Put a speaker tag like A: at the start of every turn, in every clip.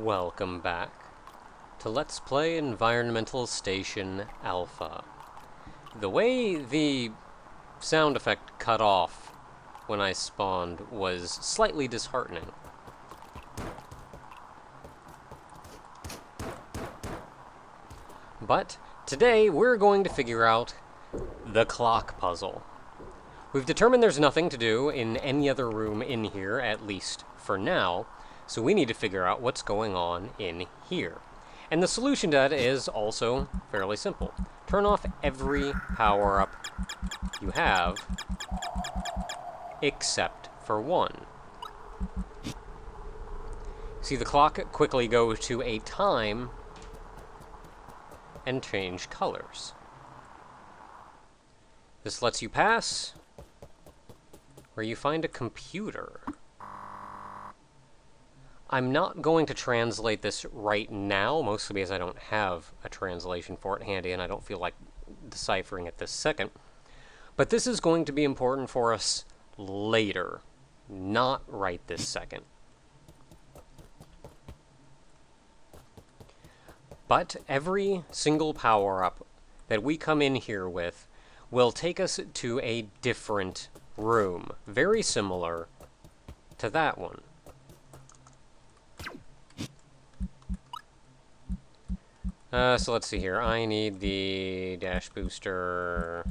A: Welcome back to Let's Play Environmental Station Alpha. The way the sound effect cut off when I spawned was slightly disheartening. But today we're going to figure out the clock puzzle. We've determined there's nothing to do in any other room in here, at least for now, so we need to figure out what's going on in here. And the solution to that is also fairly simple. Turn off every power-up you have, except for one. See, the clock quickly goes to a time and change colors. This lets you pass where you find a computer. I'm not going to translate this right now, mostly because I don't have a translation for it handy and I don't feel like deciphering it this second. But this is going to be important for us later, not right this second. But every single power-up that we come in here with will take us to a different room, very similar to that one. So let's see here. I need the dash booster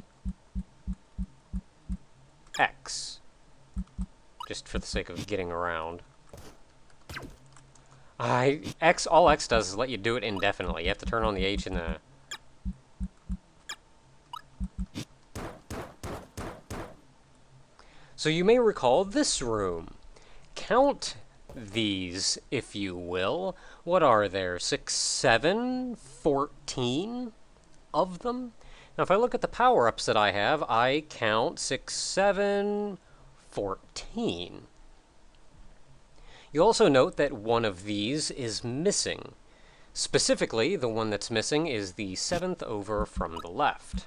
A: X, just for the sake of getting around. All X does is let you do it indefinitely. You have to turn on the H and the... So you may recall this room. Count these, if you will. What are there? 6, 7, 14 of them? Now, if I look at the power-ups that I have, I count 6, 7, 14. You'll also note that one of these is missing. Specifically, the one that's missing is the 7th over from the left.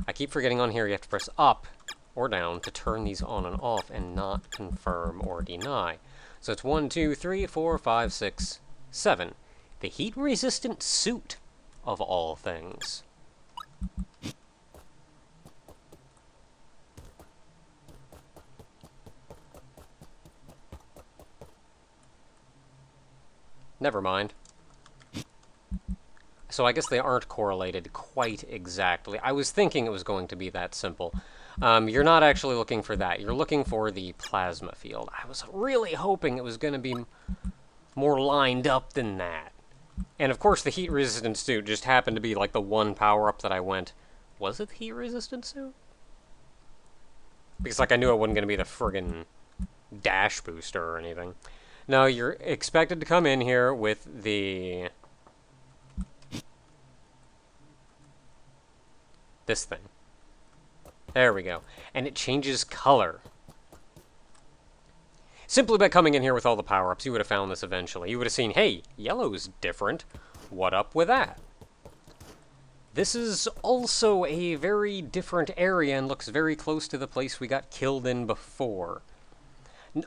A: I keep forgetting on here you have to press up or down to turn these on and off and not confirm or deny. So it's 1, 2, 3, 4, 5, 6, 7. The heat-resistant suit, of all things. Never mind. So I guess they aren't correlated quite exactly. I was thinking it was going to be that simple. You're not actually looking for that. You're looking for the plasma field. I was really hoping it was going to be more lined up than that. And of course the heat-resistant suit just happened to be like the one power-up that I went, was it the heat-resistant suit? Because like I knew it wasn't going to be the friggin' dash booster or anything. No, you're expected to come in here with the... this thing. There we go. And it changes color. Simply by coming in here with all the power-ups, you would have found this eventually. You would have seen, hey, yellow's different. What up with that? This is also a very different area and looks very close to the place we got killed in before.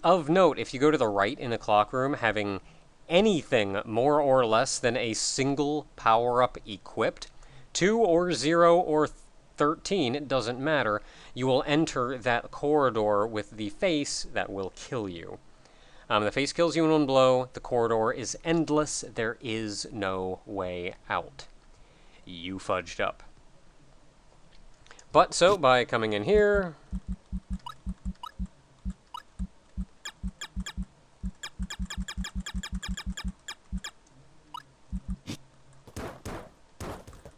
A: Of note, if you go to the right in the clock room, having anything more or less than a single power-up equipped, 2 or 0 or 13, it doesn't matter, you will enter that corridor with the face that will kill you. The face kills you in one blow, the corridor is endless, there is no way out. You fudged up. But so, by coming in here...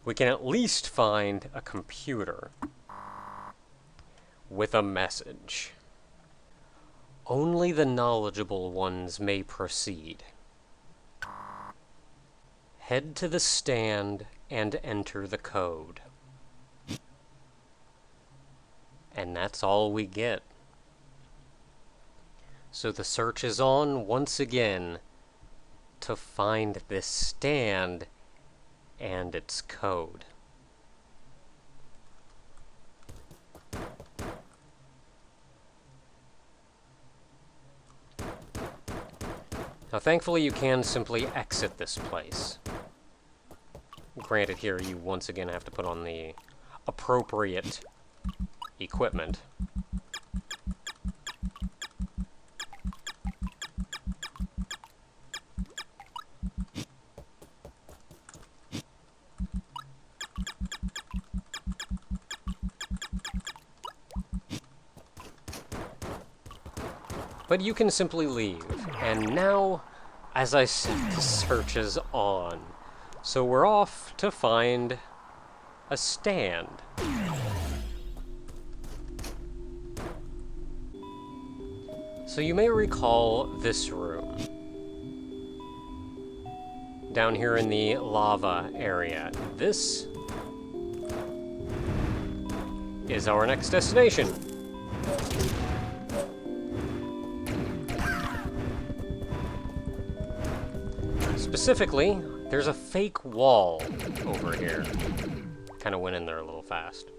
A: we can at least find a computer with a message. Only the knowledgeable ones may proceed. Head to the stand and enter the code. And that's all we get. So the search is on once again to find this stand and its code. Now, thankfully, you can simply exit this place. Granted, here you once again have to put on the appropriate equipment. But you can simply leave. And now, as I said, the search is on. So we're off to find a stand. So you may recall this room. Down here in the lava area. This is our next destination. Specifically, there's a fake wall over here. Kind of went in there a little fast.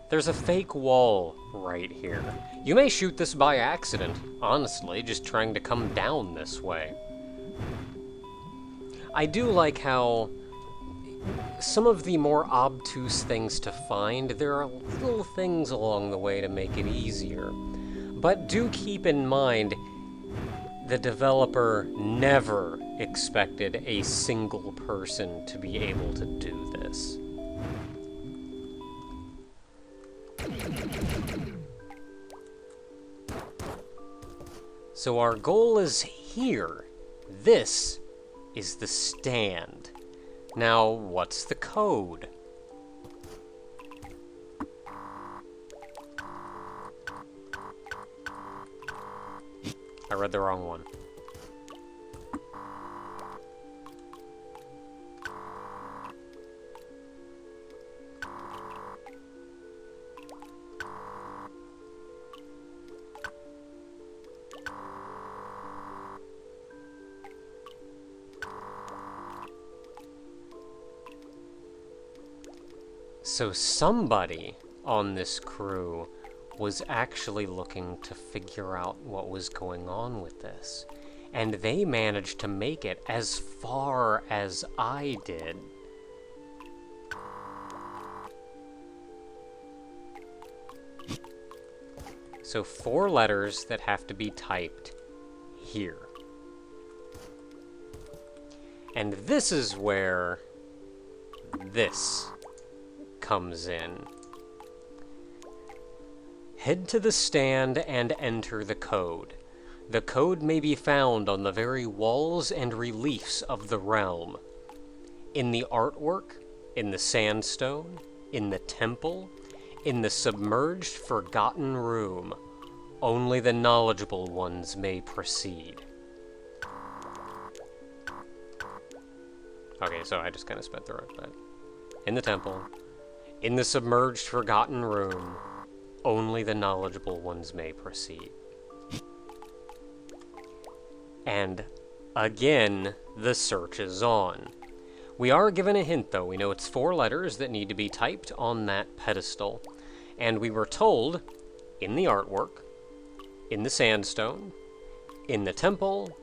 A: There's a fake wall right here. You may shoot this by accident, honestly, just trying to come down this way. I do like how some of the more obtuse things to find, there are little things along the way to make it easier. But do keep in mind, the developer never expected a single person to be able to do this. So our goal is here. This is the stand. Now, what's the code? I read the wrong one. So somebody on this crew was actually looking to figure out what was going on with this. And they managed to make it as far as I did. So 4 letters that have to be typed here. And this is where this comes in. Head to the stand and enter the code. The code may be found on the very walls and reliefs of the realm. In the artwork, in the sandstone, in the temple, in the submerged forgotten room. Only the knowledgeable ones may proceed. Okay, so I just kind of sped through it, but in the temple, in the submerged forgotten room, only the knowledgeable ones may proceed. And again, the search is on. We are given a hint, though. We know it's 4 letters that need to be typed on that pedestal. And we were told, in the artwork, in the sandstone, in the temple,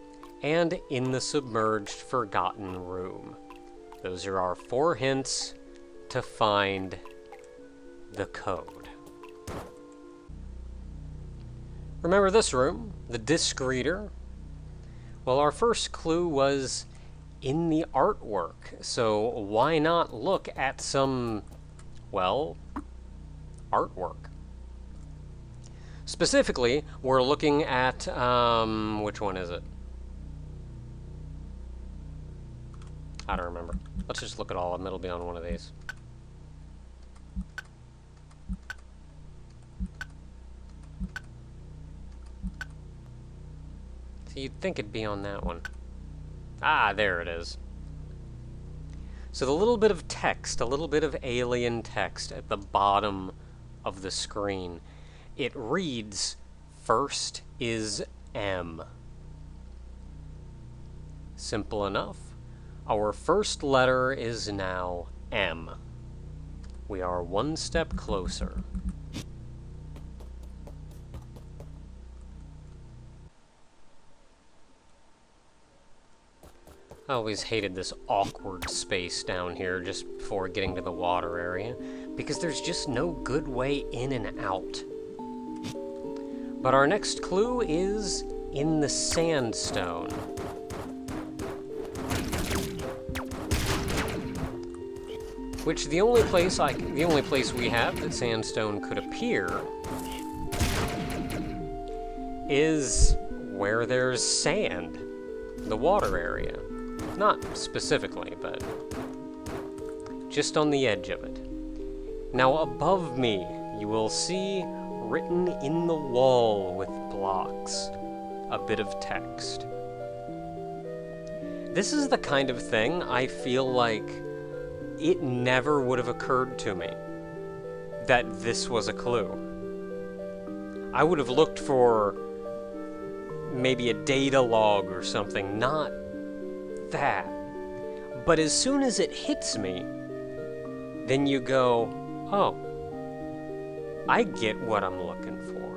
A: and in the submerged forgotten room. Those are our 4 hints to find the code. Remember this room, the disc reader? Well, our first clue was in the artwork, so why not look at some, well, artwork? Specifically, we're looking at, which one is it? I don't remember. Let's just look at all of them. It'll be on one of these. So you'd think it'd be on that one. Ah, there it is. So the little bit of text, a little bit of alien text at the bottom of the screen, it reads, "First is M." Simple enough. Our first letter is now M. We are one step closer. I always hated this awkward space down here just before getting to the water area, because there's just no good way in and out. But our next clue is in the sandstone. Which the only place we have that sandstone could appear is where there's sand, the water area. Not specifically, but just on the edge of it. Now above me, you will see written in the wall with blocks a bit of text. This is the kind of thing I feel like it never would have occurred to me that this was a clue. I would have looked for maybe a data log or something, not that. But as soon as it hits me, then you go, oh, I get what I'm looking for.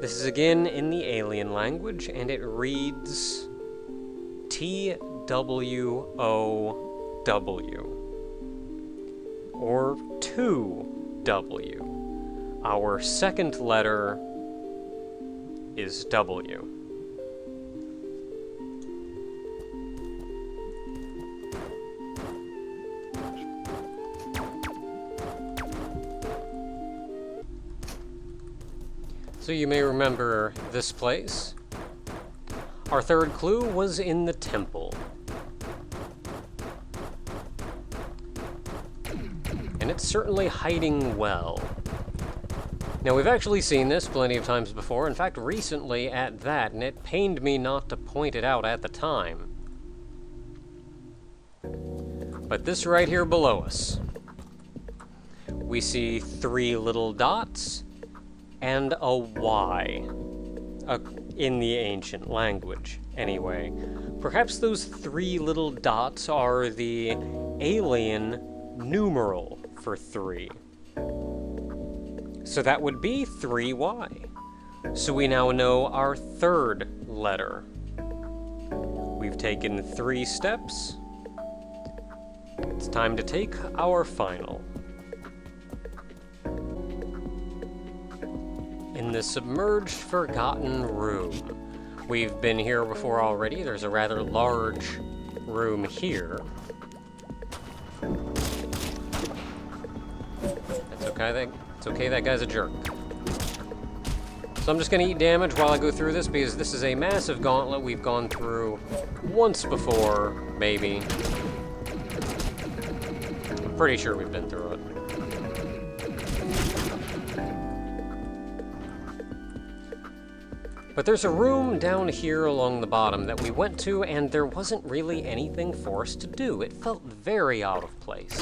A: This is again in the alien language, and it reads TWOW, or 2W. Our second letter is W. So you may remember this place. Our third clue was in the temple. And it's certainly hiding well. Now, we've actually seen this plenty of times before, in fact, recently at that, and it pained me not to point it out at the time. But this right here below us, we see 3 little dots and a Y, in the ancient language, anyway. Perhaps those 3 little dots are the alien numeral for 3. So that would be 3Y. So we now know our third letter. We've taken 3 steps. It's time to take our final. In the submerged, forgotten room. We've been here before already. There's a rather large room here. That's okay. It's okay, that guy's a jerk. So I'm just gonna eat damage while I go through this, because this is a massive gauntlet we've gone through once before, maybe. I'm pretty sure we've been through it. But there's a room down here along the bottom that we went to, and there wasn't really anything for us to do. It felt very out of place.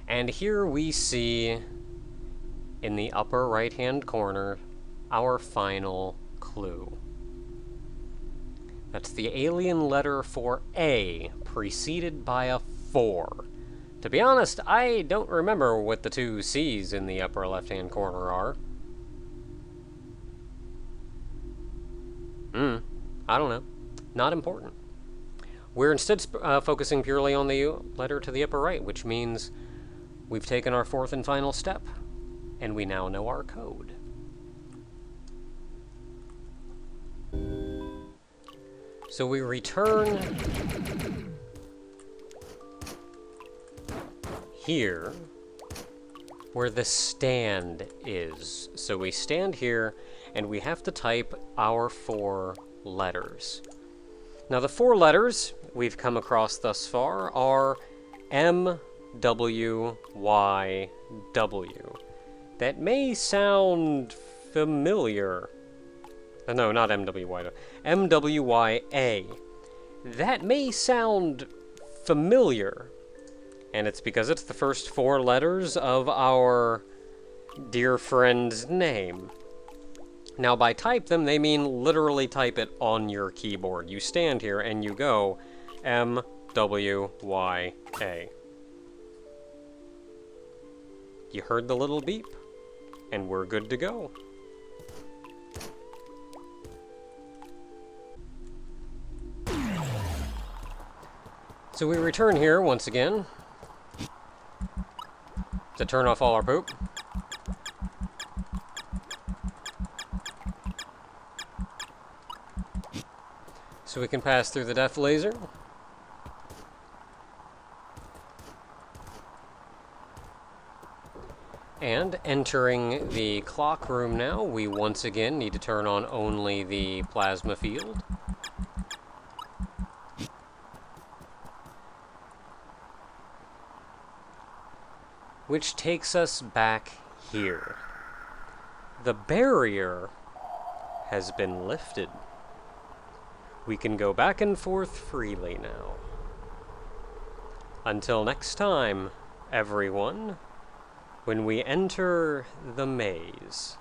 A: And here we see, in the upper right-hand corner, our final clue. That's the alien letter for A, preceded by a 4. To be honest, I don't remember what the 2 C's in the upper left-hand corner are. I don't know. Not important. We're instead focusing purely on the letter to the upper right, which means we've taken our 4th and final step, and we now know our code. So we return here, where the stand is. So we stand here, and we have to type our 4 letters. Now the 4 letters we've come across thus far are M, W, Y, W. That may sound familiar. No, not M, W, Y, M, W, Y, A. That may sound familiar. And it's because it's the first 4 letters of our dear friend's name. Now, by type them, they mean literally type it on your keyboard. You stand here and you go M, W, Y, A. You heard the little beep, and we're good to go. So we return here once again to turn off all our poop. So we can pass through the death laser. And entering the clock room now, we once again need to turn on only the plasma field. Which takes us back here. The barrier has been lifted. We can go back and forth freely now. Until next time, everyone, when we enter the maze.